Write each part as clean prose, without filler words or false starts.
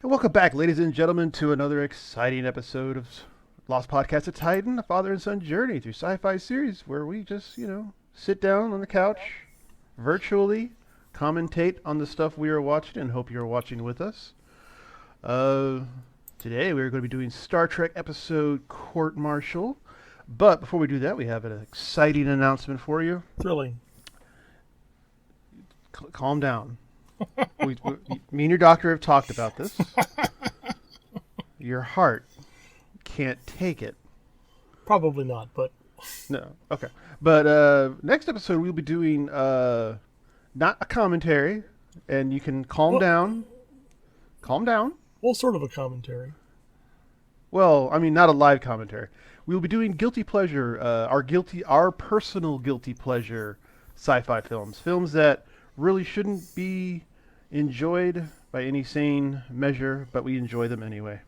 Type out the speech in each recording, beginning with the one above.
And welcome back, ladies and gentlemen, to another exciting episode of Lost Podcast of Titan, a father and son journey through sci-fi series where we just, sit down on the couch, virtually commentate on the stuff we are watching and hope you're watching with us. Uh, Today we're going to be doing Star Trek episode Court Martial. But before we do that, we have an exciting announcement for you. Thrilling. Calm down. Me and your doctor have talked about this. Your heart can't take it. Probably not, but... No. Okay. But next episode we'll be doing not a commentary, and you can calm down. Calm down. Well, sort of a commentary. Well, I mean, not a live commentary. We'll be doing guilty pleasure, our personal guilty pleasure sci-fi films that really shouldn't be enjoyed by any sane measure, but we enjoy them anyway.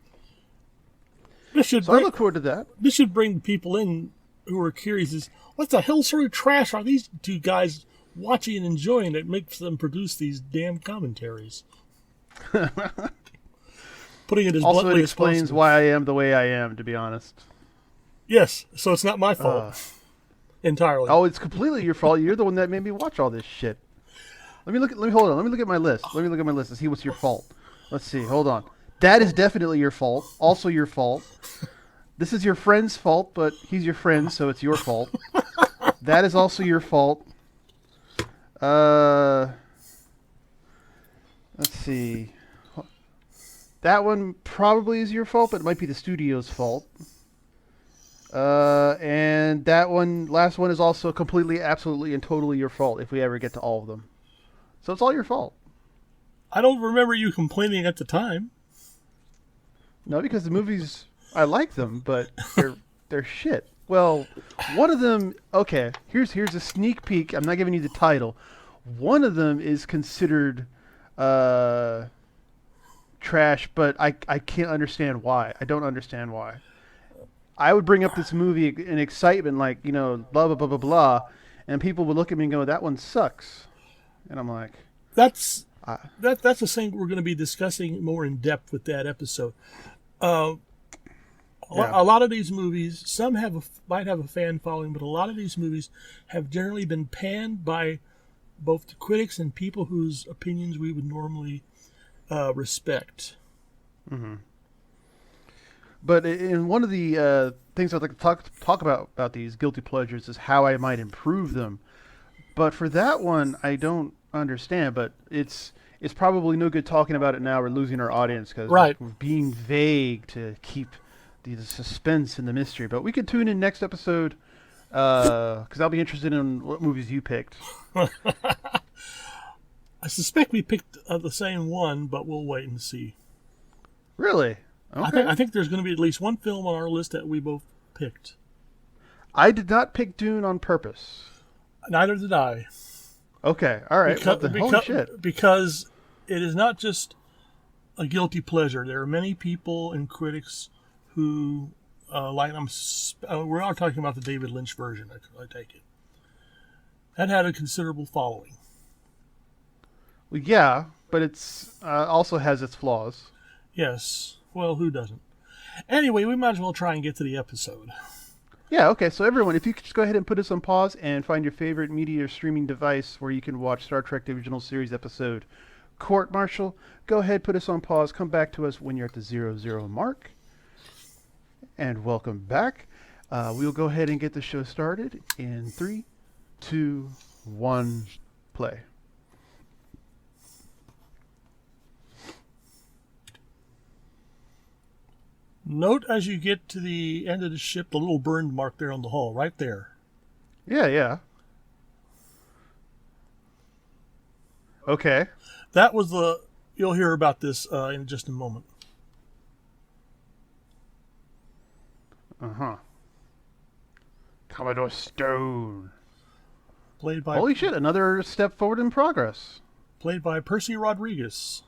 I look forward to that. This should bring people in who are curious. Is what the hell sort of trash are these two guys watching and enjoying that makes them produce these damn commentaries? Putting it as also, bluntly it explains as why I am the way I am, to be honest. Yes, so it's not my fault entirely. Oh, it's completely your fault. You're the one that made me watch all this shit. Let me hold on. Let me look at my list. Let me look at my list and see what's your fault. Let's see. Hold on. That is definitely your fault. Also your fault. This is your friend's fault, but he's your friend, so it's your fault. That is also your fault. Let's see. That one probably is your fault, but it might be the studio's fault. And that one, last one, is also completely, absolutely, and totally your fault if we ever get to all of them. So it's all your fault. I don't remember you complaining at the time. No, because the movies, I like them, but they're shit. Well, one of them, okay, here's a sneak peek. I'm not giving you the title. One of them is considered trash, but I can't understand why. I don't understand why. I would bring up this movie in excitement, like, blah, blah, blah, blah, blah, and people would look at me and go, that one sucks. And I'm like... That's the thing we're going to be discussing more in depth with that episode. A lot of these movies, some might have a fan following, but a lot of these movies have generally been panned by both the critics and people whose opinions we would normally respect. Mm-hmm. But in one of the things I'd like to talk about these guilty pleasures is how I might improve them. But for that one, I don't understand. But it's probably no good talking about it now. We're losing our audience because we're being vague to keep the suspense and the mystery. But we could tune in next episode because I'll be interested in what movies you picked. I suspect we picked the same one, but we'll wait and see. Really? Okay. I think there's going to be at least one film on our list that we both picked. I did not pick Dune on purpose. Neither did I. Okay, all right. Holy shit. Because it is not just a guilty pleasure. There are many people and critics who like them. We're not talking about the David Lynch version, I take it. That had a considerable following. Well, yeah, but it's also has its flaws. Yes. Well, who doesn't? Anyway, we might as well try and get to the episode. Yeah, okay. So everyone, if you could just go ahead and put us on pause and find your favorite media or streaming device where you can watch Star Trek The Original Series episode Court Martial, go ahead, put us on pause, come back to us when you're at the 00 mark. And welcome back. We'll go ahead and get the show started in 3, 2, 1, play. Note as you get to the end of the ship, the little burned mark there on the hull, right there. Yeah. Okay. That was you'll hear about this in just a moment. Uh-huh. Commodore Stone. Played by... Holy shit, another step forward in progress. Played by Percy Rodriguez.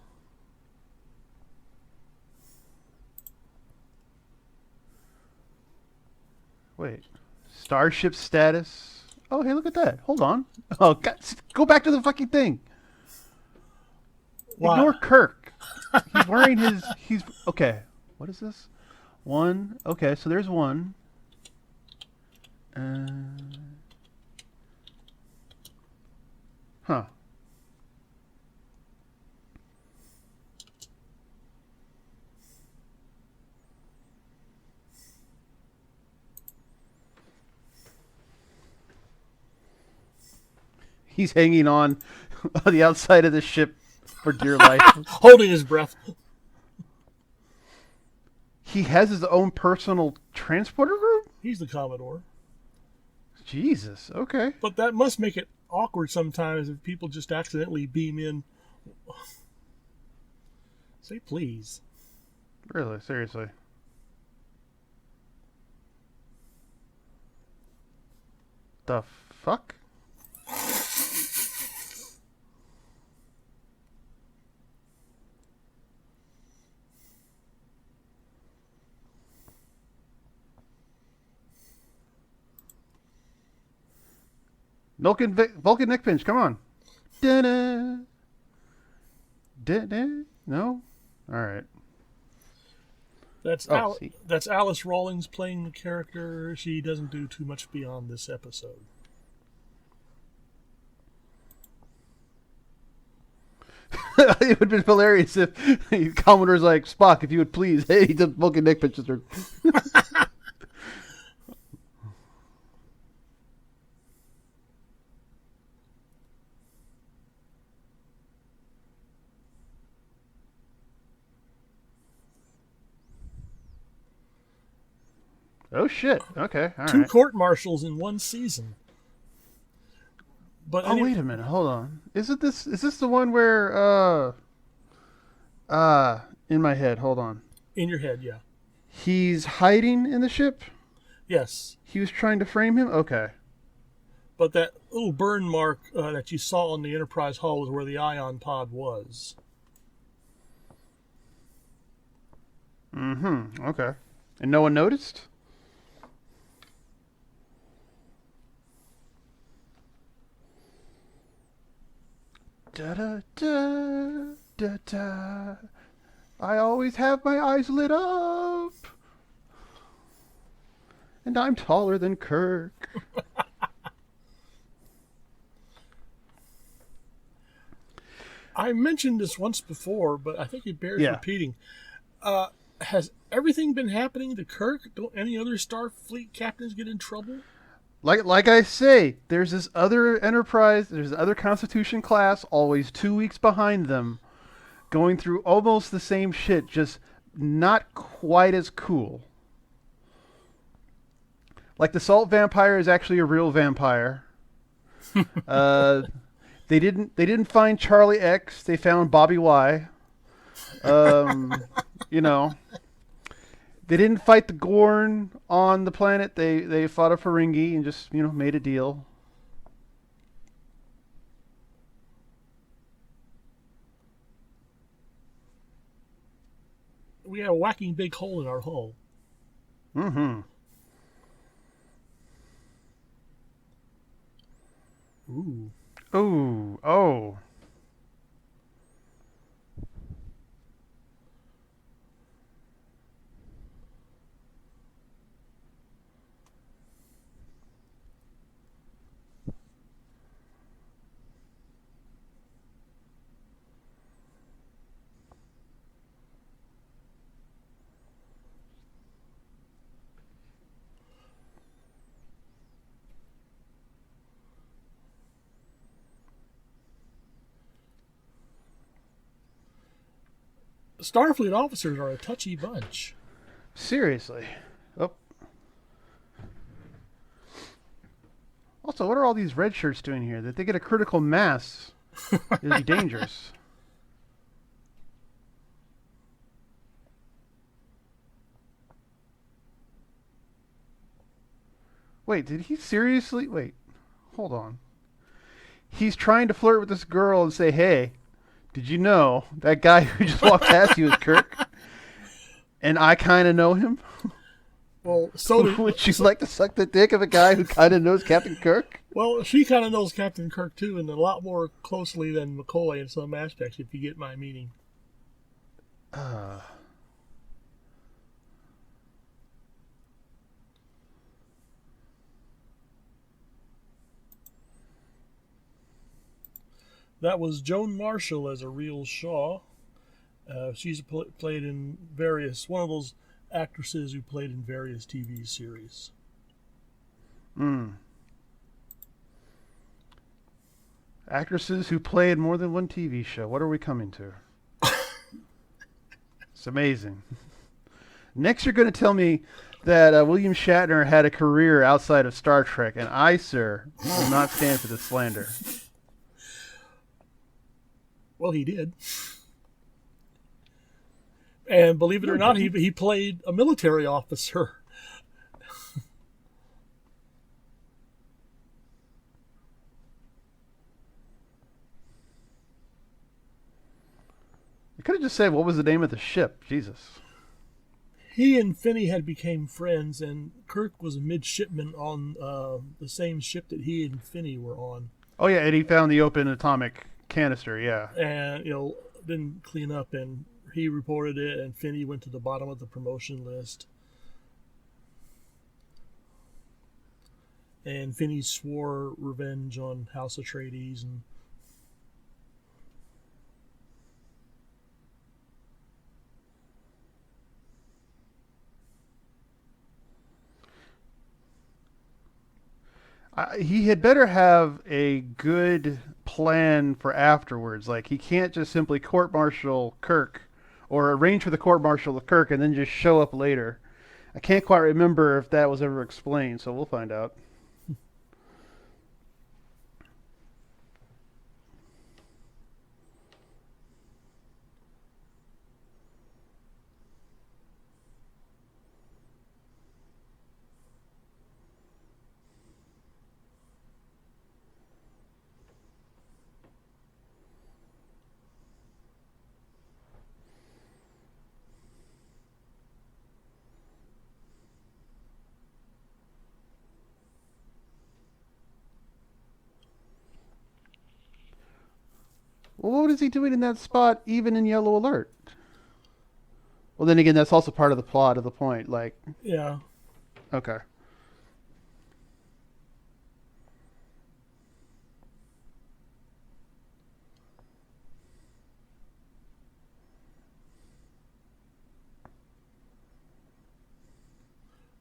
Wait. Starship status. Oh, hey, look at that. Hold on. Oh, God, go back to the fucking thing. Why? Ignore Kirk. He's wearing his. He's okay. What is this? One. Okay, so there's one. Uh, huh. He's hanging on the outside of the ship for dear life. Holding his breath. He has his own personal transporter group? He's the Commodore. Jesus, okay. But that must make it awkward sometimes if people just accidentally beam in. Say please. Really, seriously. The fuck? Vulcan neck pinch, come on. Da-da. Da-da. No? Alright. That's that's Alice Rawlings playing the character. She doesn't do too much beyond this episode. It would have been hilarious if Commodore's like, Spock, if you would please, hey, the Vulcan neck pinches are... Oh shit! Okay, all right. 2 court martials in 1 season. But wait a minute, hold on. Is this the one where in my head? Hold on. In your head, yeah. He's hiding in the ship. Yes. He was trying to frame him. Okay. But that little burn mark that you saw on the Enterprise hull was where the ion pod was. Mm-hmm. Okay. And no one noticed? Da da da da da. I always have my eyes lit up. And I'm taller than Kirk. I mentioned this once before, but I think it bears repeating. Has everything been happening to Kirk? Don't any other Starfleet captains get in trouble? Like I say, there's this other Enterprise, there's the other Constitution class, always 2 weeks behind them, going through almost the same shit, just not quite as cool. Like the Salt Vampire is actually a real vampire. They didn't find Charlie X, they found Bobby Y. You know. They didn't fight the Gorn on the planet. They fought a Ferengi and just, made a deal. We had a whacking big hole in our hull. Mm-hmm. Ooh. Ooh. Oh. Starfleet officers are a touchy bunch. Seriously. Oh. Also, what are all these red shirts doing here? That they get a critical mass, it'd be dangerous. Wait, did he seriously? Wait, hold on. He's trying to flirt with this girl and say, hey, did you know that guy who just walked past you is Kirk? And I kind of know him? Well, so would you like to suck the dick of a guy who kind of knows Captain Kirk? Well, she kind of knows Captain Kirk, too, and a lot more closely than McCoy in some aspects, if you get my meaning. Uh, That was Joan Marshall as a real Shaw. She's played in one of those actresses who played in various TV series. Actresses who played more than one TV show. What are we coming to? It's amazing. Next, you're going to tell me that William Shatner had a career outside of Star Trek, and I, sir, will not stand for this slander. Well, he did. And believe it or not, he played a military officer. You could have just said, what was the name of the ship? Jesus. He and Finney had become friends, and Kirk was a midshipman on the same ship that he and Finney were on. Oh, yeah, and he found the open atomic canister, yeah. And, didn't clean up, and he reported it, and Finney went to the bottom of the promotion list. And Finney swore revenge on House Atreides, and he had better have a good plan for afterwards. Like, he can't just simply court-martial Kirk or arrange for the court-martial of Kirk and then just show up later. I can't quite remember if that was ever explained, so we'll find out. Well, what is he doing in that spot, even in Yellow Alert? Well, then again, that's also part of the plot of the point. Like, yeah. Okay.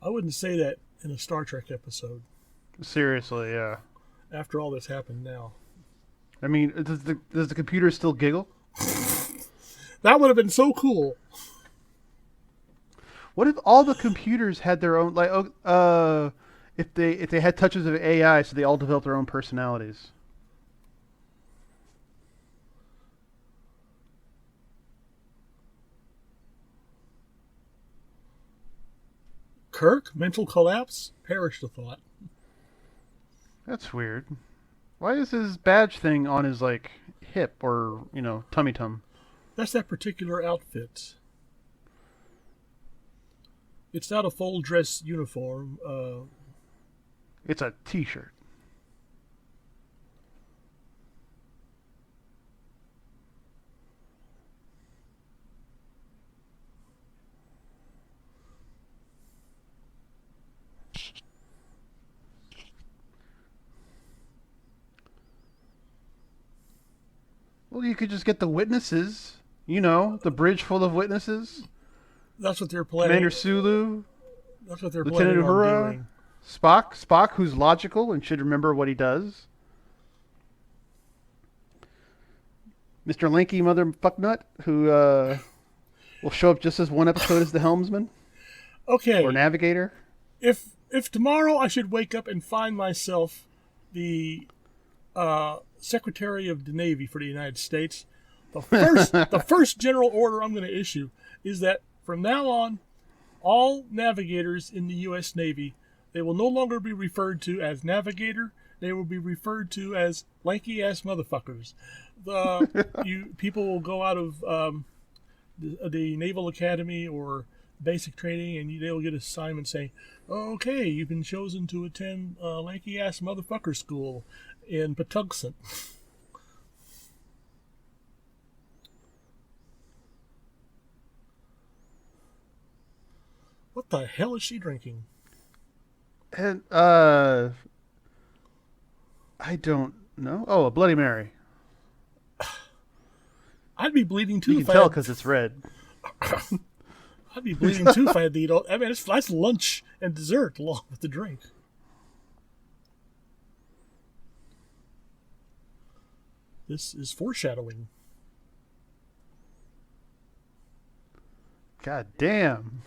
I wouldn't say that in a Star Trek episode. Seriously, yeah. After all that's happened now. I mean, does the computer still giggle? That would have been so cool. What if all the computers had their own, like, if they had touches of AI, so they all developed their own personalities? Kirk, mental collapse, perish the thought. That's weird. Why is his badge thing on his, like, hip or, tummy tum? That's that particular outfit. It's not a full dress uniform. It's a t-shirt. Well, you could just get the witnesses. The bridge full of witnesses. That's what they're planning. Commander Sulu. That's what they're Lieutenant planning Uhura, on doing. Spock, who's logical and should remember what he does. Mr. Lanky Motherfucknut, who will show up just as one episode as the helmsman. Okay. Or navigator. If tomorrow I should wake up and find myself the Secretary of the Navy for the United States, the first general order I'm going to issue is that from now on, all navigators in the U.S. Navy, they will no longer be referred to as navigator. They will be referred to as lanky ass motherfuckers. People will go out of the Naval Academy or basic training, and they'll get an assignment saying, "Okay, you've been chosen to attend lanky ass motherfucker school in Patuxent." What the hell is she drinking? And I don't know. Oh, a Bloody Mary. I'd be bleeding too. You can tell because it's red. I'd be bleeding too if I had to eat all. I mean, that's lunch and dessert along with the drink. This is foreshadowing. God damn.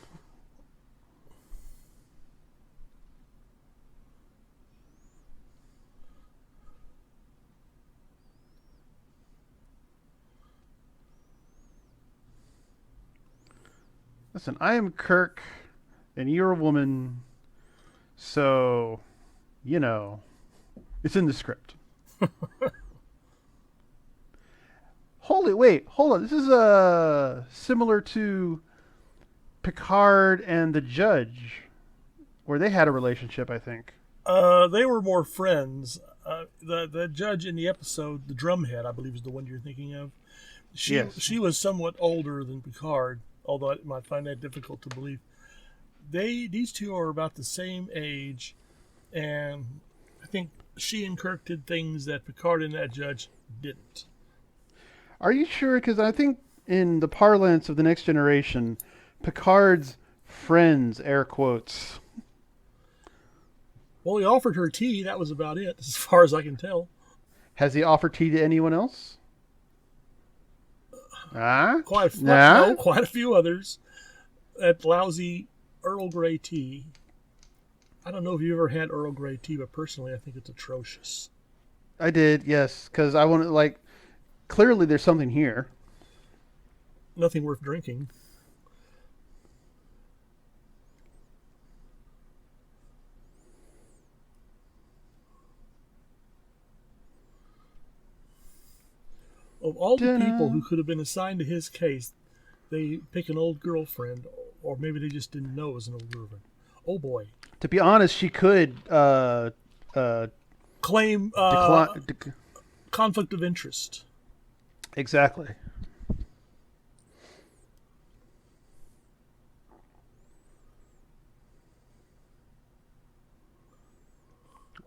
Listen, I am Kirk, and you're a woman, so, you know, it's in the script. Hold on. This is similar to Picard and the Judge, where they had a relationship, I think. They were more friends. The judge in the episode, the drumhead, I believe is the one you're thinking of. She was somewhat older than Picard, although I might find that difficult to believe. These two are about the same age, and I think she and Kirk did things that Picard and that judge didn't. Are you sure? Because I think in the parlance of the Next Generation, Picard's friends, air quotes. Well, he offered her tea. That was about it, as far as I can tell. Has he offered tea to anyone else? Quite a few others. That lousy Earl Grey tea. I don't know if you ever had Earl Grey tea, but personally, I think it's atrocious. I did, yes, because I want to, clearly there's something here. Nothing worth drinking. Of all the people who could have been assigned to his case, they pick an old girlfriend, or maybe they just didn't know it was an old girlfriend. Oh boy! To be honest, she could claim conflict of interest. Exactly.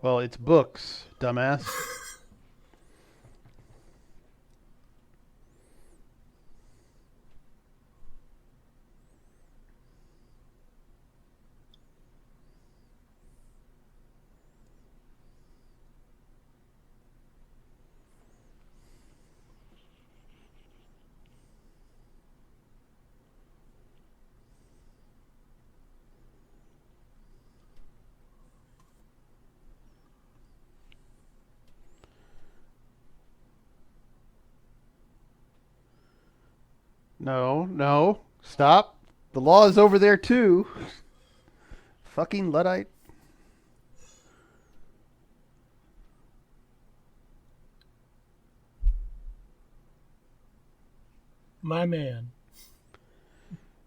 Well, it's books, dumbass. No. Stop. The law is over there, too. Fucking Luddite. My man.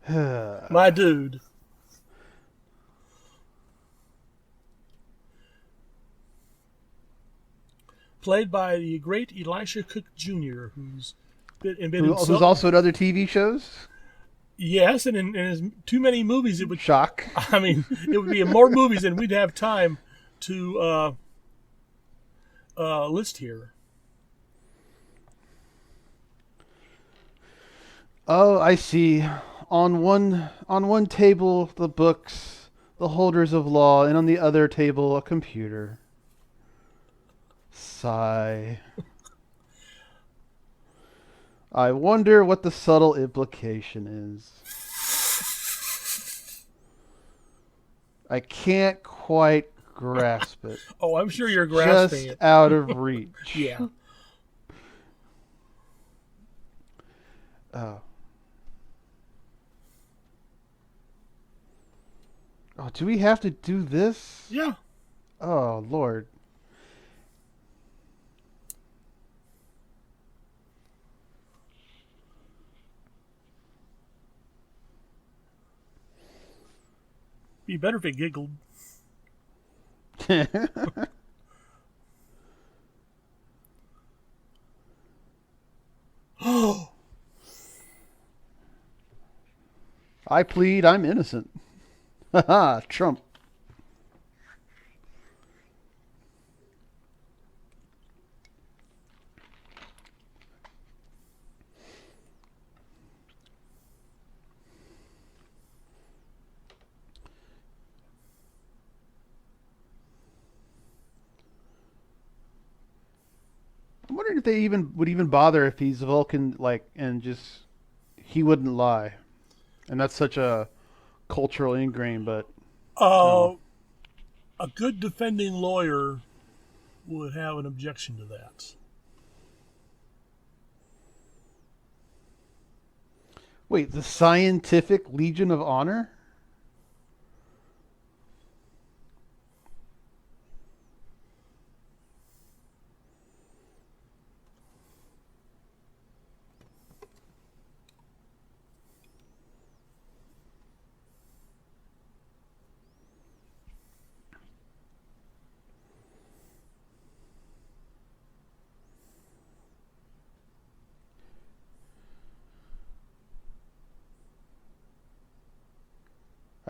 My dude. Played by the great Elisha Cook Jr., who's who's also in other TV shows. Yes, and in too many movies it would shock. I mean, it would be in more movies than we'd have time to list here. Oh, I see. On one table, the books, the holders of law, and on the other table, a computer. Sigh. I wonder what the subtle implication is. I can't quite grasp it. Oh, I'm sure you're grasping Just it. out of reach. Yeah. Oh. Oh, do we have to do this? Yeah. Oh, Lord. Be better if it giggled. I plead I'm innocent. Haha, Trump. I'm wondering if they even would even bother if he's Vulcan, like, and just he wouldn't lie, and that's such a cultural ingrain. But I don't know. Uh, a good defending lawyer would have an objection to that. Wait, the Scientific Legion of Honor?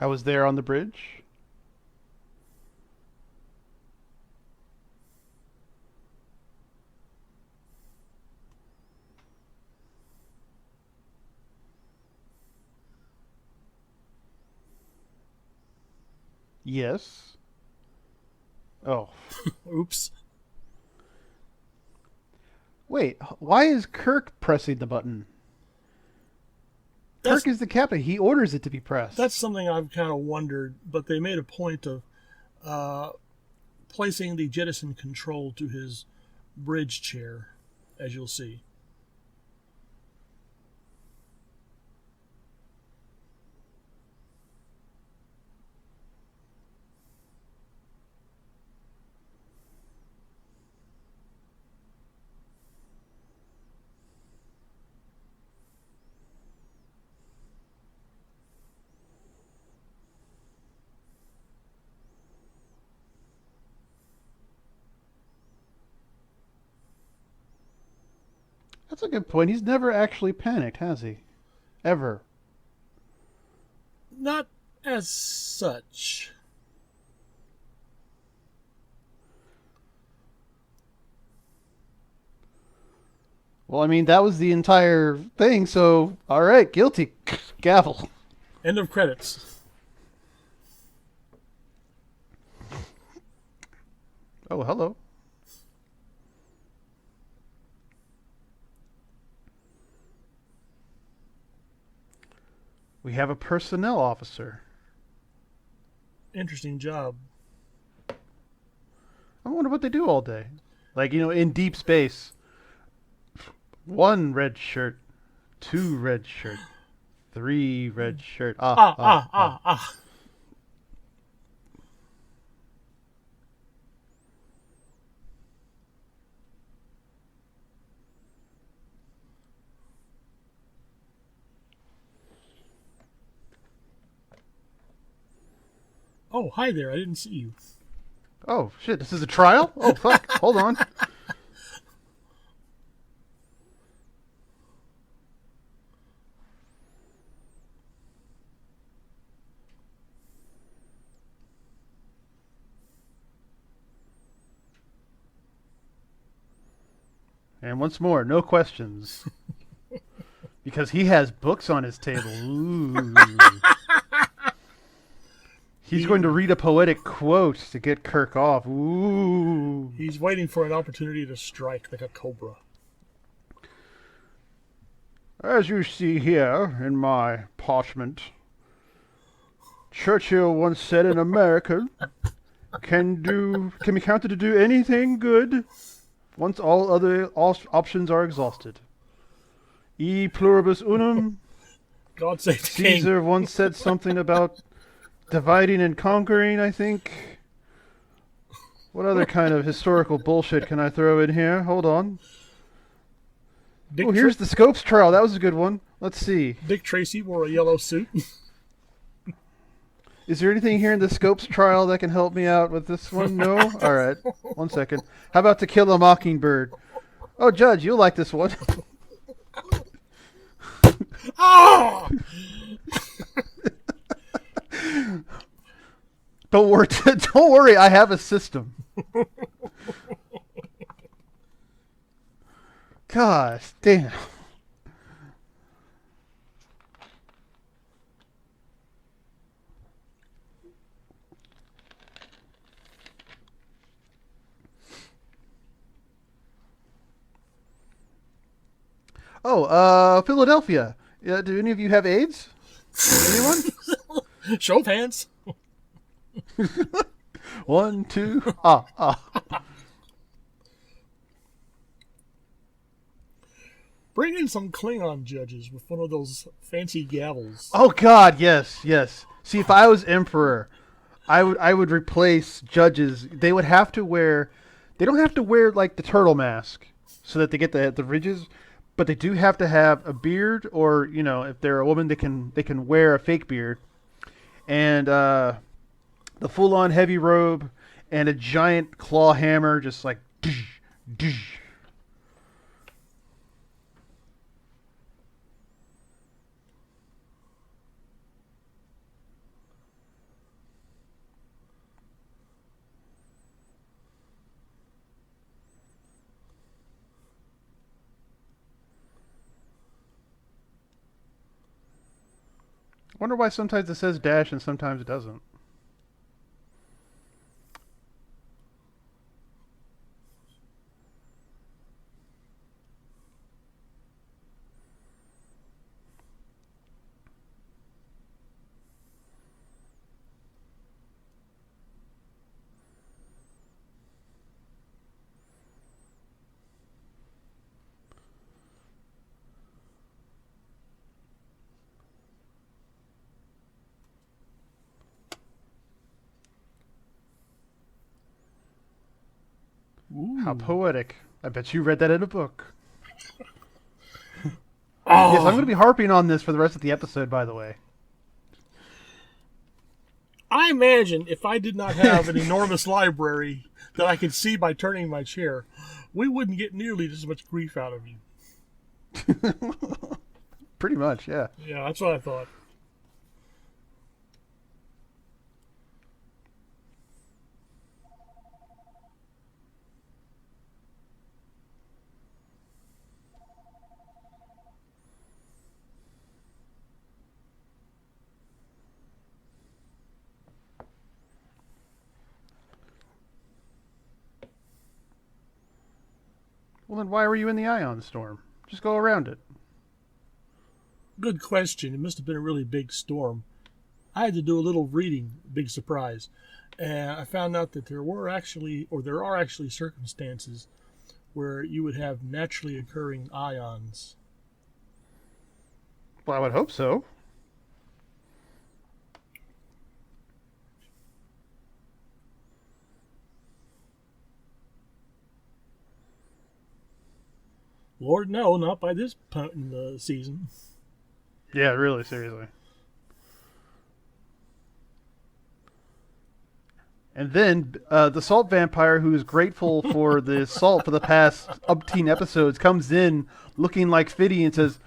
I was there on the bridge. Yes. Oh. Oops. Wait, why is Kirk pressing the button? That's, Kirk is the captain. He orders it to be pressed. that's something I've kind of wondered, but they made a point of uh, placing the jettison control to his bridge chair, as you'll see. That's a good point. He's never actually panicked, has he? Ever. Not as such. Well, I mean, that was the entire thing, so, all right, guilty. Gavel. End of credits. Oh, hello. We have a personnel officer. Interesting job. I wonder what they do all day. Like, in deep space. 1 red shirt, 2 red shirt, 3 red shirt. Ah. Oh, hi there. I didn't see you. Oh, shit, this is a trial? Oh, fuck. Hold on. And once more, no questions. Because he has books on his table. Ooh. He's going to read a poetic quote to get Kirk off. Ooh. He's waiting for an opportunity to strike like a cobra. As you see here in my parchment, Churchill once said an American can be counted to do anything good once all other options are exhausted. E pluribus unum. God save the king. Caesar once said something about dividing and conquering, I think. What other kind of historical bullshit can I throw in here? Hold on. Oh, here's the Scopes trial. That was a good one. Let's see. Dick Tracy wore a yellow suit. Is there anything here in the Scopes trial that can help me out with this one? No? All right. 1 second. How about To Kill a Mockingbird? Oh, Judge, you'll like this one. Oh! Don't worry. Don't worry. I have a system. Gosh, damn. Oh, Philadelphia. Yeah, do any of you have AIDS? Anyone? Show of hands. 1, 2. Ah. Bring in some Klingon judges with one of those fancy gavels. Oh God, yes. See, if I was emperor, I would replace judges. They would have to wear. They don't have to wear like the turtle mask so that they get the ridges, but they do have to have a beard, or if they're a woman, they can wear a fake beard, and the full on heavy robe and a giant claw hammer, just like. Dish, dish. Wonder why sometimes it says dash and sometimes it doesn't. Ooh. How poetic. I bet you read that in a book. Oh. Yes, I'm going to be harping on this for the rest of the episode, by the way. I imagine if I did not have an enormous library that I could see by turning my chair, we wouldn't get nearly as much grief out of you. Pretty much, yeah. Yeah, that's what I thought. Well, then why were you in the ion storm? Just go around it. Good question. It must have been a really big storm. I had to do a little reading, big surprise. And I found out that there are actually circumstances where you would have naturally occurring ions. Well, I would hope so. Lord, no, not by this point in the season. Yeah, really, seriously. And then the salt vampire, who is grateful for the salt for the past umpteen episodes, comes in looking like Fiddy and says,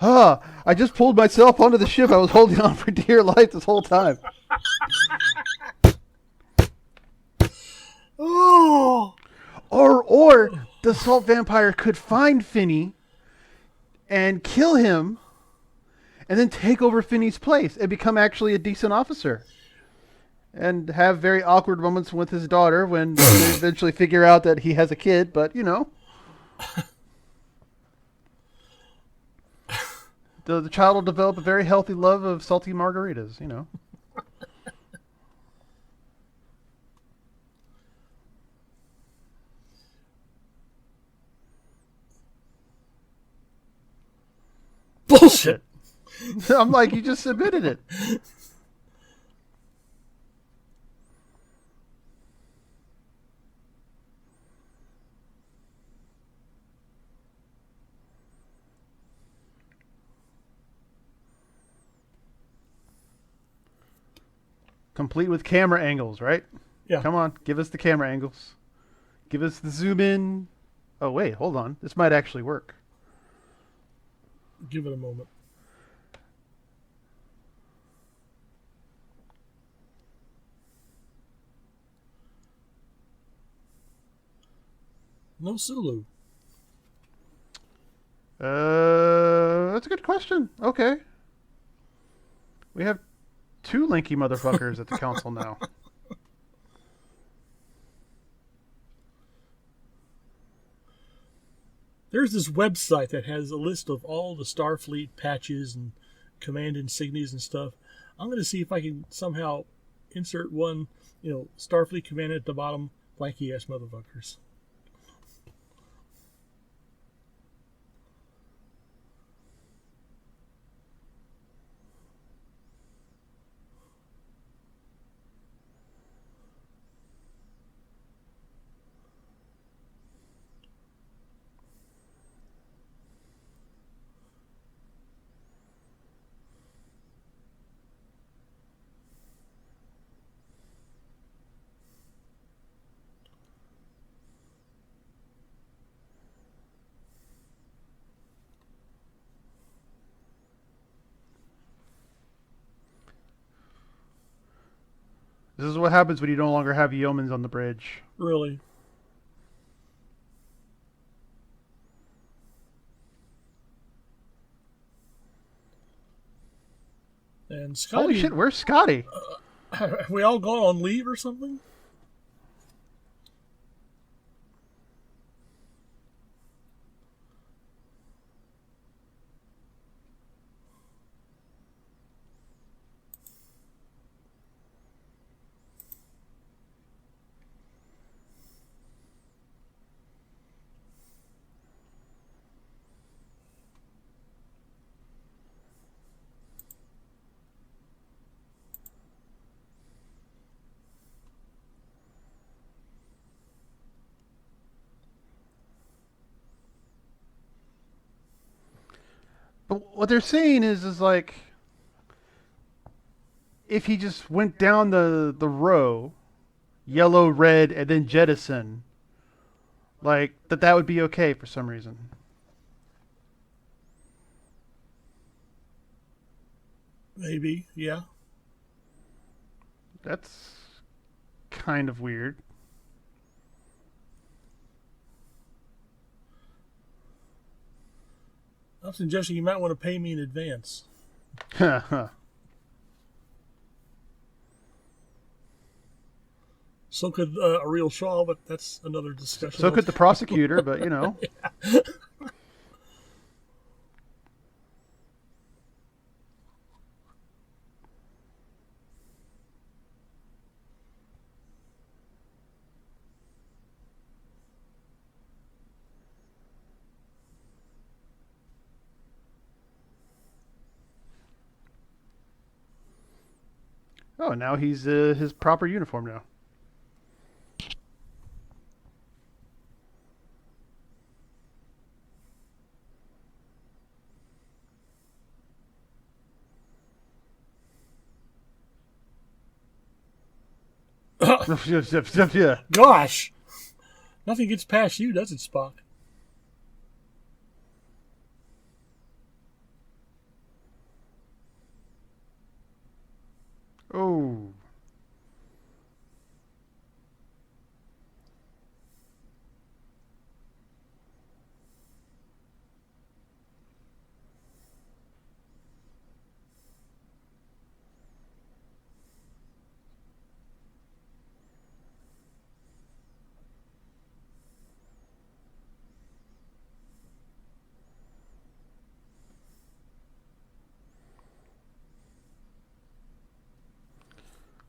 I just pulled myself onto the ship. I was holding on for dear life this whole time. Oh! Or the salt vampire could find Finney and kill him and then take over Finney's place and become actually a decent officer. And have very awkward moments with his daughter when they eventually figure out that he has a kid, but the child will develop a very healthy love of salty margaritas, Bullshit! I'm like, you just submitted it. Complete with camera angles, right? Yeah. Come on, give us the camera angles. Give us the zoom in. Oh, wait, hold on. This might actually work. Give it a moment. No Sulu. That's a good question. Okay. We have two lanky motherfuckers at the council now. There's this website that has a list of all the Starfleet patches and command insignias and stuff. I'm going to see if I can somehow insert one, Starfleet command at the bottom, lanky ass motherfuckers. This is what happens when you no longer have yeomans on the bridge. Really? And Scotty, holy shit, where's Scotty? Have we all gone on leave or something? But what they're saying is like, if he just went down the row, yellow, red, and then jettison, like that would be okay for some reason. Maybe, yeah. That's kind of weird. I'm suggesting you might want to pay me in advance. So could a real Shaw, but that's another discussion. So could the prosecutor, but Yeah. Oh, now he's his proper uniform now. Yeah. Gosh, nothing gets past you, does it, Spock? Oh.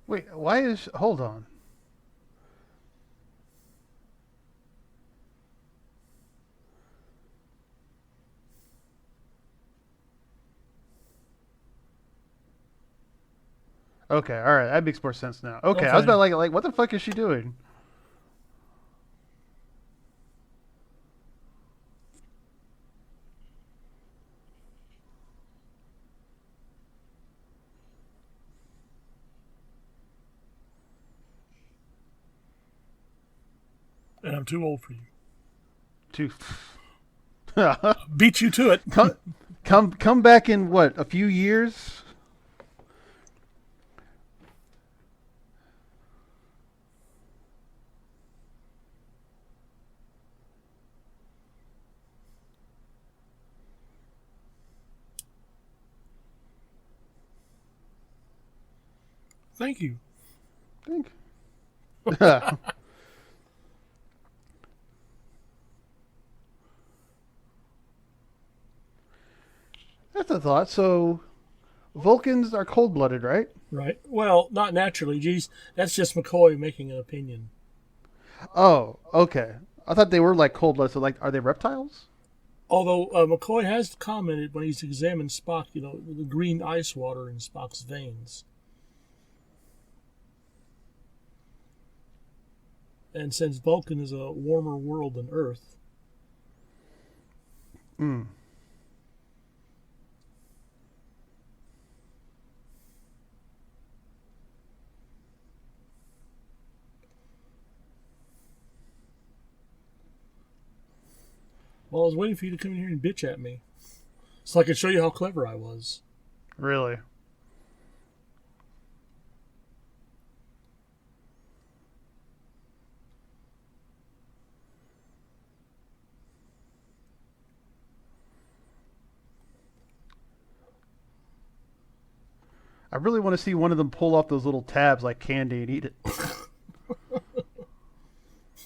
Wait, why is... Hold on. Okay, all right, that makes more sense now. Okay, I was about to like, what the fuck is she doing? And I'm too old for you. To Beat you to it. come back in what, a few years? Thank you. Think. That's a thought. So Vulcans are cold-blooded, right? Right. Well, not naturally. Geez, that's just McCoy making an opinion. Oh, okay. I thought they were like cold-blooded. So, like, are they reptiles? Although McCoy has commented when he's examined Spock, the green ice water in Spock's veins. And since Vulcan is a warmer world than Earth, Hmm. well, I was waiting for you to come in here and bitch at me so I could show you how clever I was. Really? I really want to see one of them pull off those little tabs like candy and eat it.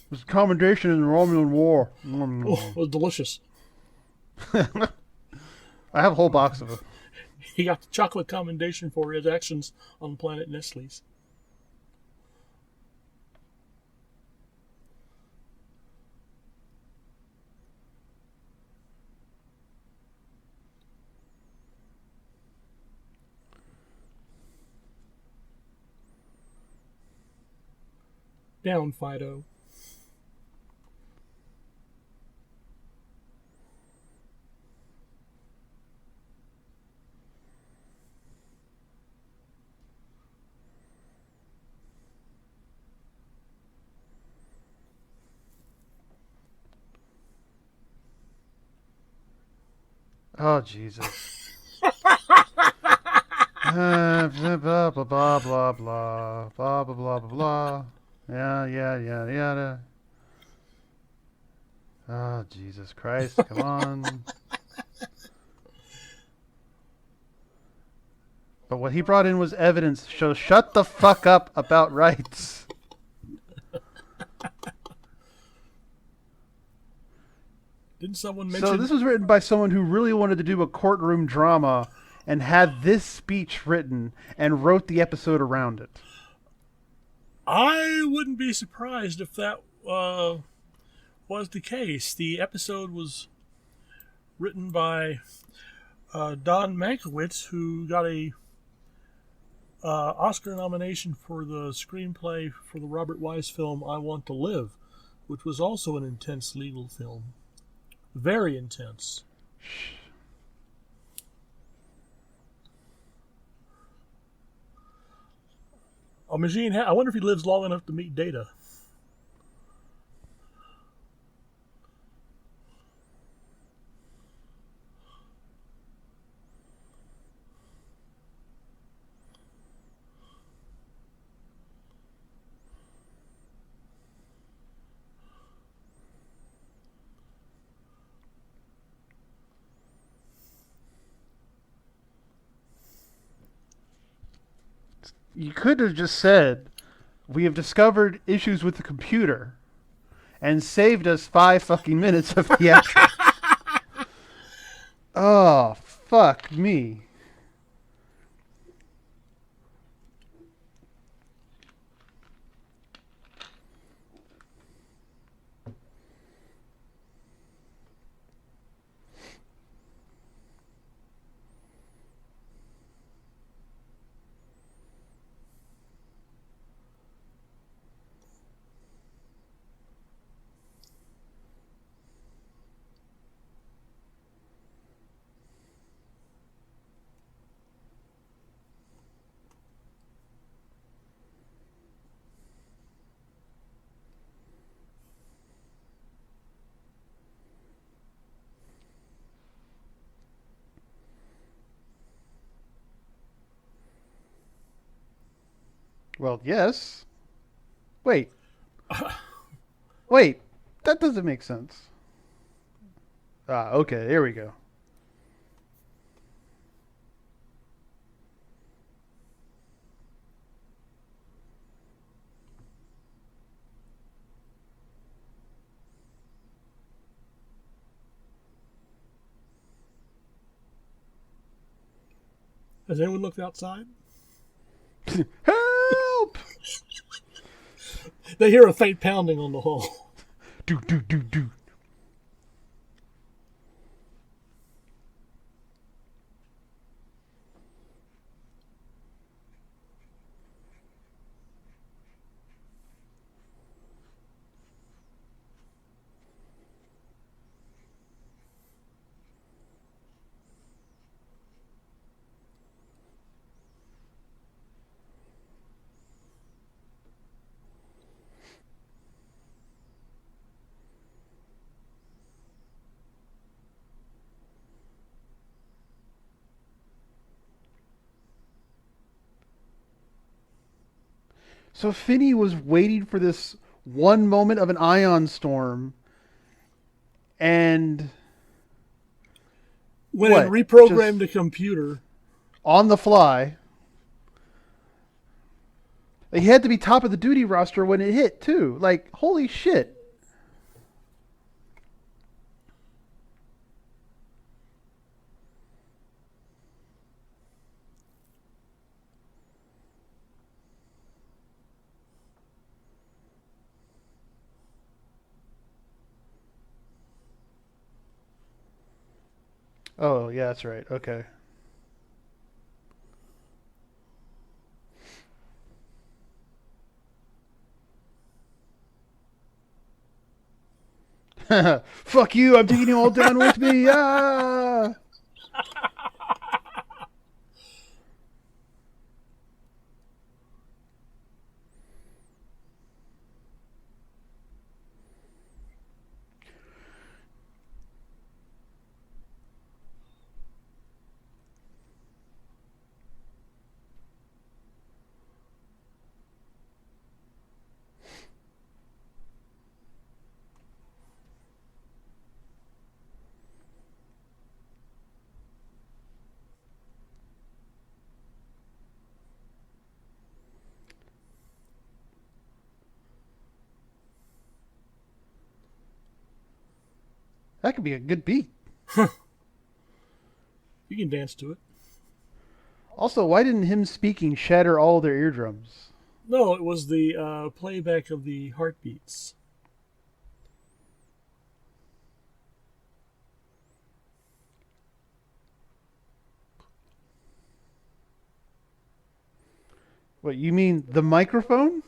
There's commendation in the Romulan War. Oh, it was delicious. I have a whole box of them. He got the chocolate commendation for his actions on planet Nestle's. Down, Fido. Oh, Jesus. Blah, blah, blah, blah, blah, blah, blah, blah, blah, blah, blah. Yeah, yeah, yeah, yeah. Oh, Jesus Christ. Come on. But what he brought in was evidence. So shut the fuck up about rights. Didn't someone mention... So this was written by someone who really wanted to do a courtroom drama and had this speech written and wrote the episode around it. I wouldn't be surprised if that was the case. The episode was written by Don Mankiewicz, who got a Oscar nomination for the screenplay for the Robert Wise film I Want to Live, which was also an intense legal film. Very intense. I wonder if he lives long enough to meet Data. You could have just said, we have discovered issues with the computer and saved us 5 fucking minutes of the actual. Oh, fuck me. Well, yes. Wait. Wait. That doesn't make sense. Ah, okay. Here we go. Has anyone looked outside? Help! They hear a faint pounding on the hull. Do, do, do, do. So Finney was waiting for this one moment of an ion storm, and When what? it reprogrammed the Just computer. on the fly. He had to be top of the duty roster when it hit too. Like, holy shit. Oh, yeah, that's right. Okay. Fuck you, I'm taking you all down with me. Ah! That could be a good beat. You can dance to it. Also, why didn't him speaking shatter all their eardrums? No, it was the playback of the heartbeats. What, you mean the microphone?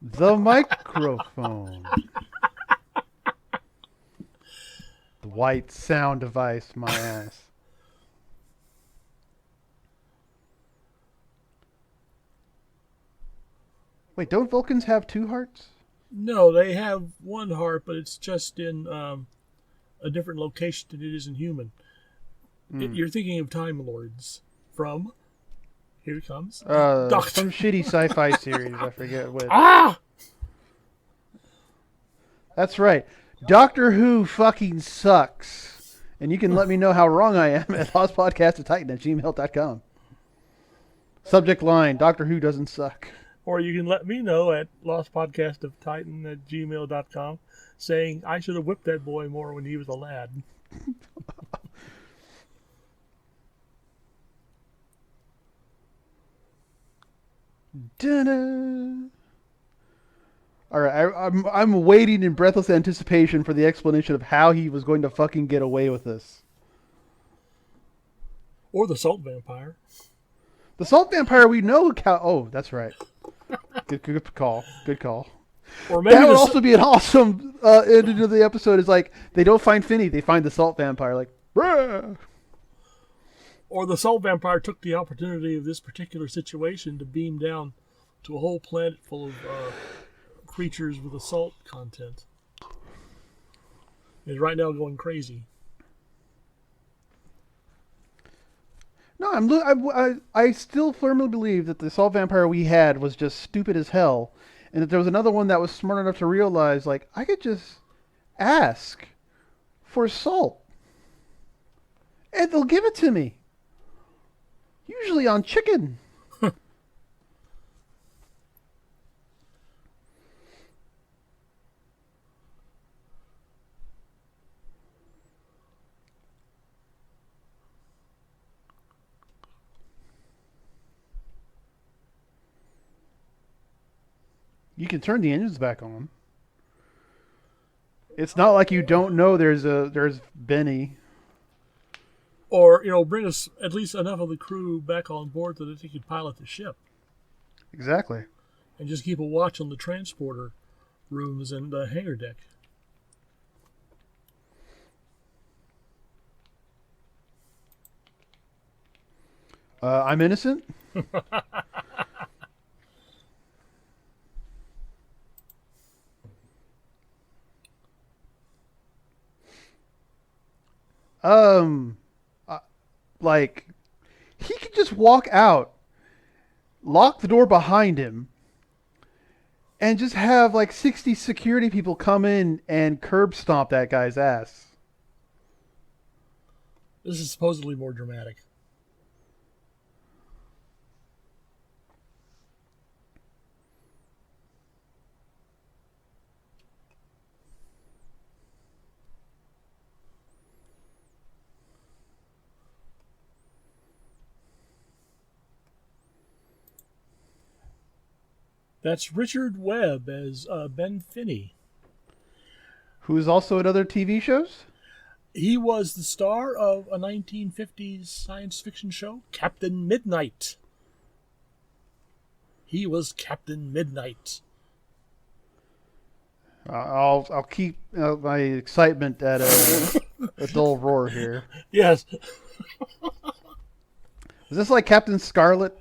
The microphone. The white sound device, my ass. Wait, don't Vulcans have two hearts? No, they have one heart, but it's just in a different location than it is in human. You're thinking of Time Lords from. Here it comes. Doctor. Some shitty sci-fi series. I forget what. Ah! That's right. Doctor Who fucking sucks. And you can let me know how wrong I am at lostpodcast@gmail.com. Subject line, Doctor Who doesn't suck. Or you can let me know at lostpodcastoftitan@gmail.com saying I should have whipped that boy more when he was a lad. Da-da. All right, I'm waiting in breathless anticipation for the explanation of how he was going to fucking get away with this. Or the salt vampire. The salt vampire, we know. Oh, that's right. Good call. Good call. Or maybe that would also be an awesome ending of the episode. Is like they don't find Finney, they find the salt vampire. Like, bruh. Or the salt vampire took the opportunity of this particular situation to beam down to a whole planet full of creatures with assault content. Is right now going crazy. No, I still firmly believe that the salt vampire we had was just stupid as hell, and that there was another one that was smart enough to realize, like, I could just ask for salt, and they'll give it to me. Usually on chicken. You can turn the engines back on. It's not like you don't know there's Benny. Or, bring us at least enough of the crew back on board so that they could pilot the ship. Exactly. And just keep a watch on the transporter rooms and the hangar deck. I'm innocent. Um, like, he could just walk out, lock the door behind him, and just have like 60 security people come in and curb stomp that guy's ass. This is supposedly more dramatic. That's Richard Webb as Ben Finney. Who's also in other TV shows? He was the star of a 1950s science fiction show, Captain Midnight. He was Captain Midnight. I'll keep my excitement at a dull roar here. Yes. Is this like Captain Scarlet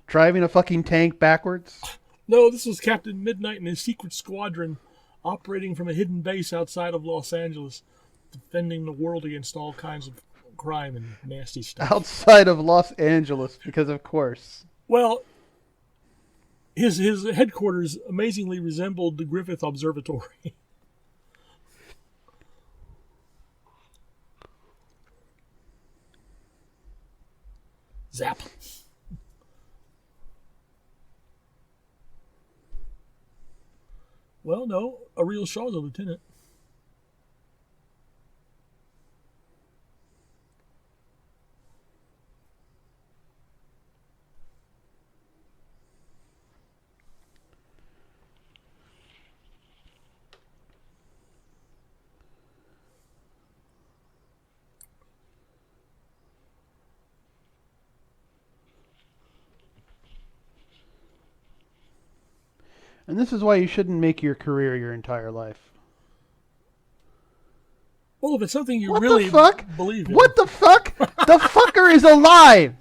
driving a fucking tank backwards? No, this was Captain Midnight and his secret squadron operating from a hidden base outside of Los Angeles, defending the world against all kinds of crime and nasty stuff. Outside of Los Angeles, because of course. Well, his headquarters amazingly resembled the Griffith Observatory. Zap. Well, no, Ariel Shaw's a lieutenant. And this is why you shouldn't make your career your entire life. Well, if it's something you What really the fuck? believe in. What the fuck? The fucker is alive!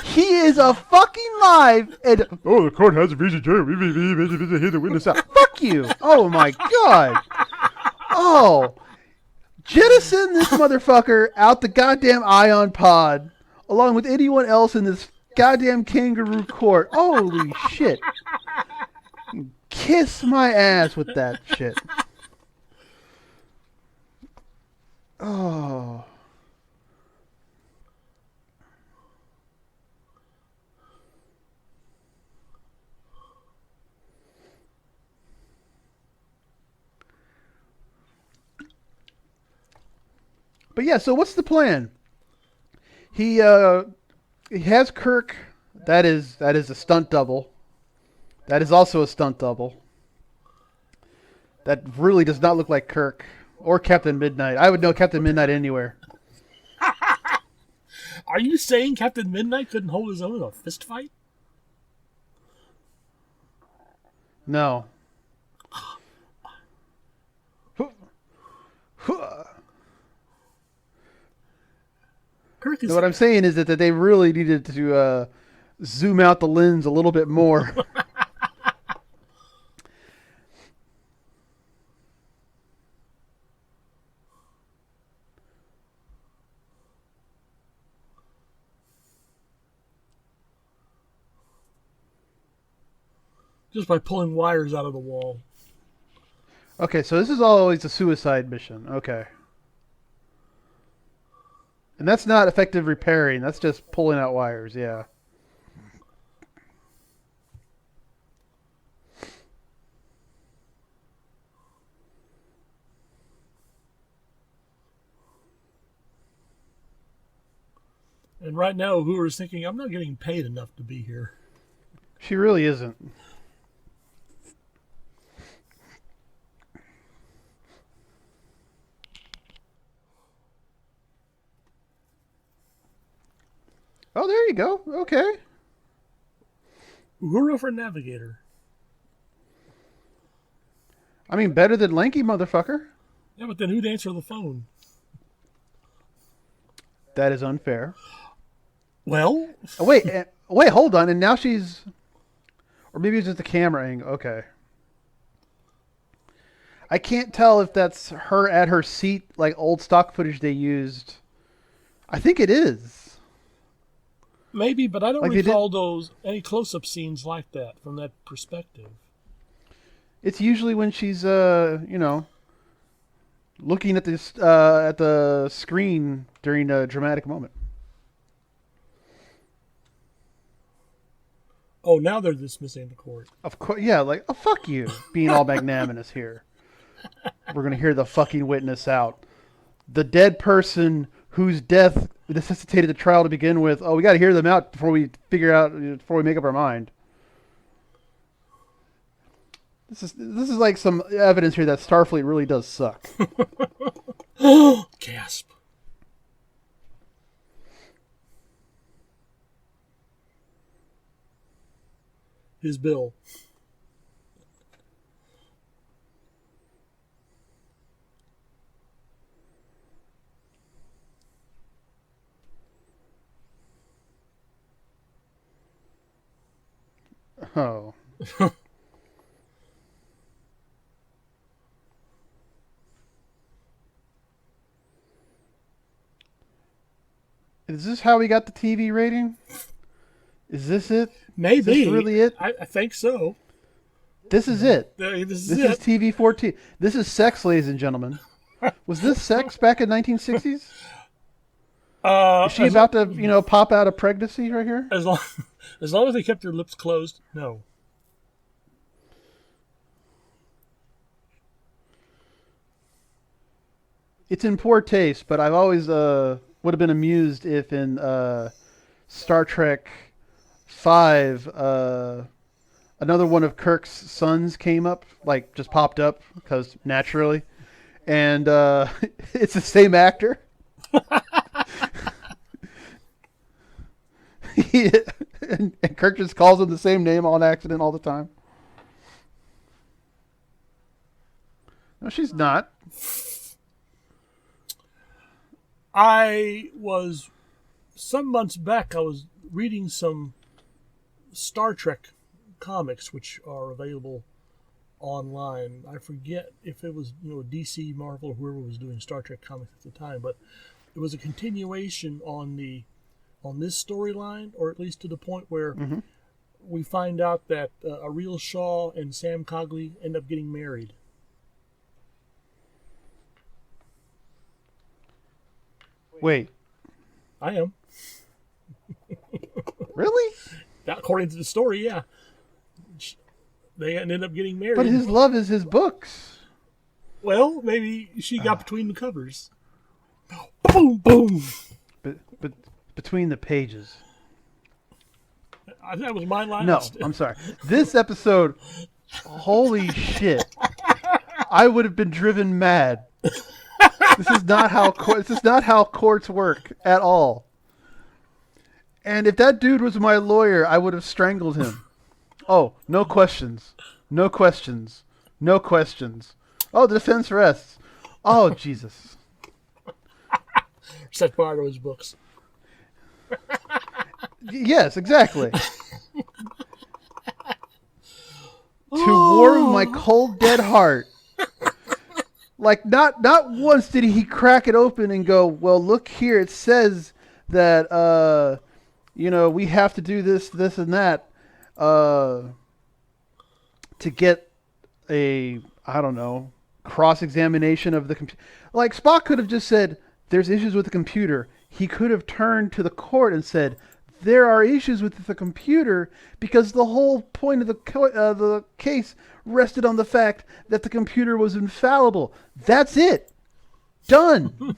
He is a fucking live and the court has a reason to hear the witness out. Fuck you! Oh my god! Oh, jettison this motherfucker out the goddamn ion pod, along with anyone else in this goddamn kangaroo court. Holy shit! Kiss my ass with that shit. Oh. But yeah, so what's the plan? He has Kirk. That is a stunt double. That is also a stunt double. That really does not look like Kirk or Captain Midnight. I would know Captain Midnight anywhere. Are you saying Captain Midnight couldn't hold his own in a fist fight? No. Kirk is... No, what I'm saying is that they really needed to zoom out the lens a little bit more. Just by pulling wires out of the wall. Okay, so this is always a suicide mission. Okay. And that's not effective repairing. That's just pulling out wires, yeah. And right now, Uhura's thinking, I'm not getting paid enough to be here. She really isn't. Oh, there you go. Okay. Guru for navigator. I mean, better than lanky motherfucker. Yeah, but then who'd answer the phone? That is unfair. Well, Oh, wait, hold on. And now she's, or maybe it's just the camera angle. Okay. I can't tell if that's her at her seat, like old stock footage they used. I think it is. maybe, but I don't Like recall any close-up scenes like that from that perspective. It's usually when she's, looking at this at the screen during a dramatic moment. Oh, now they're dismissing the court. Of course, yeah. Like, oh, fuck you, being all magnanimous here. We're gonna hear the fucking witness out. The dead person whose death necessitated the trial to begin with. Oh, we got to hear them out before we make up our mind. This is like some evidence here that Starfleet really does suck. Gasp. His bill. Oh. Is this how we got the TV rating? Is this it? Maybe. Is this really it? I think so. This is it. This is TV 14. This is sex, ladies and gentlemen. Was this sex back in 1960s? Is she about to, pop out of pregnancy right here? As long as they kept their lips closed, no. It's in poor taste, but I've always would have been amused if in Star Trek 5 another one of Kirk's sons came up, like just popped up because naturally, and it's the same actor. and Kirk just calls him the same name on accident all the time. No, she's not. Some months back, I was reading some Star Trek comics, which are available online. I forget if it was DC, Marvel, whoever was doing Star Trek comics at the time, but it was a continuation on this storyline, or at least to the point where we find out that Ariel Shaw and Sam Cogley end up getting married. Wait. I am. Really? According to the story, yeah. They ended up getting married. But his love is his books. Well, maybe she got between the covers. Boom, boom. But between the pages. That was my last. No, I'm sorry. This episode, holy shit. I would have been driven mad. This is not how courts work at all. And if that dude was my lawyer, I would have strangled him. Oh, no questions. No questions. No questions. Oh, the defense rests. Oh, Jesus. Set fire to his books. Yes, exactly. To warm my cold, dead heart. Like, not once did he crack it open and go, well, look here, it says that, we have to do this, and that, to get a, I don't know, cross-examination of the computer. Like, Spock could have just said, there's issues with the computer. He could have turned to the court and said, there are issues with the computer because the whole point of the case rested on the fact that the computer was infallible. That's it. Done.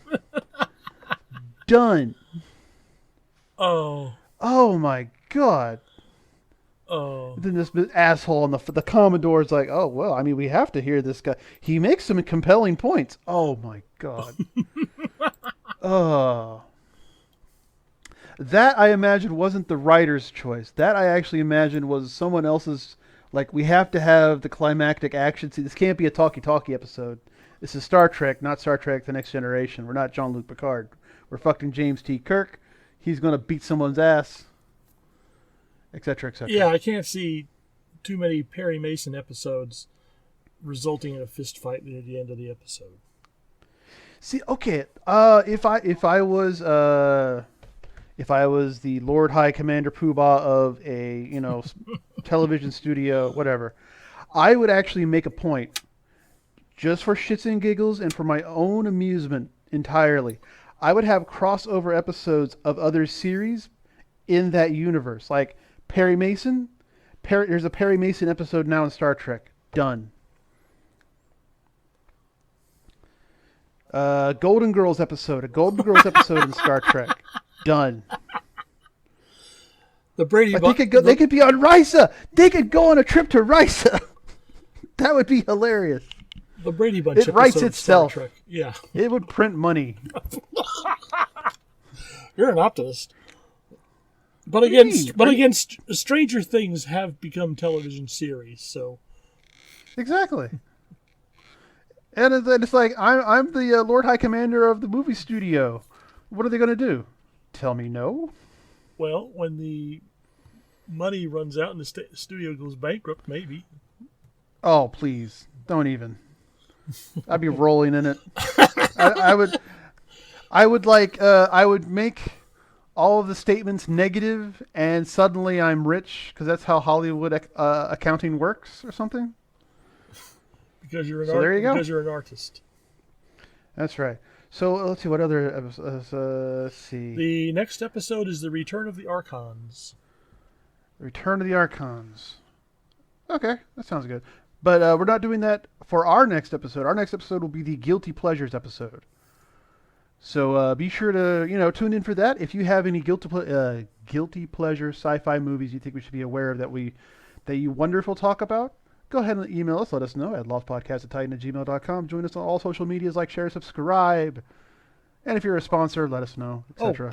Done. Oh. Oh my God. Oh. Then this asshole on the Commodore's like, oh, well, I mean, we have to hear this guy. He makes some compelling points. Oh my God. Oh. That I imagine wasn't the writer's choice. That I actually imagined was someone else's. Like, we have to have the climactic action scene. This can't be a talkie-talkie episode. This is Star Trek, not Star Trek: The Next Generation. We're not Jean-Luc Picard. We're fucking James T. Kirk. He's gonna beat someone's ass, etc., etc. Yeah, I can't see too many Perry Mason episodes resulting in a fist fight near the end of the episode. See, okay, if I was the Lord High Commander Poobah of a television studio, whatever, I would actually make a point, just for shits and giggles and for my own amusement entirely. I would have crossover episodes of other series in that universe, like Perry Mason. There's a Perry Mason episode now in Star Trek. Done. Golden Girls episode. A Golden Girls episode in Star Trek. Done. The Brady Bunch. They could be on Risa. They could go on a trip to Risa. That would be hilarious. The Brady Bunch. It writes itself. Star Trek. Yeah. It would print money. You're an optimist. But again, Stranger Things have become television series, so. Exactly. And it's like, I'm the Lord High Commander of the movie studio. What are they going to do? Tell me no? Well, when the money runs out and the studio goes bankrupt, maybe. Oh, please. Don't even. I'd be rolling in it. I would make all of the statements negative, and suddenly I'm rich, because that's how Hollywood accounting works or something. Because you're Because you're an artist. That's right. So let's see what other episodes. Let's see. The next episode is the Return of the Archons. Return of the Archons. Okay, that sounds good. But we're not doing that for our next episode. Our next episode will be the Guilty Pleasures episode. So be sure to tune in for that. If you have any guilty pleasure sci-fi movies you think we should be aware of that you wonder if we'll talk about, go ahead and email us. Let us know at loftpodcast@titan@gmail.com. Join us on all social medias, like, share, subscribe. And if you're a sponsor, let us know, etc.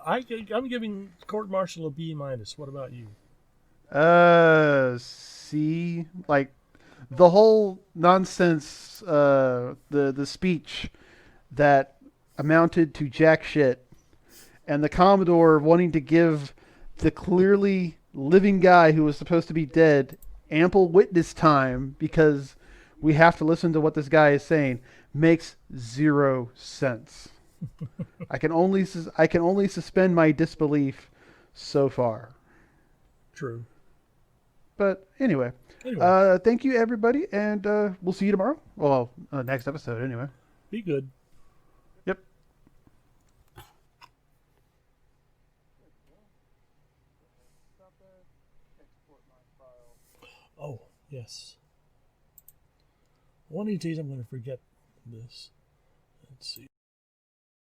I'm giving Court Martial a B-. What about you? C. Like, the whole nonsense, the speech that amounted to jack shit, and the Commodore wanting to give the clearly living guy who was supposed to be dead ample witness time because we have to listen to what this guy is saying, makes zero sense. I can only suspend my disbelief so far. True. But anyway. Thank you, everybody, and we'll see you tomorrow. Well, next episode, anyway. Be good. Yep. Oh, yes. One of these days I'm going to forget this. Let's see.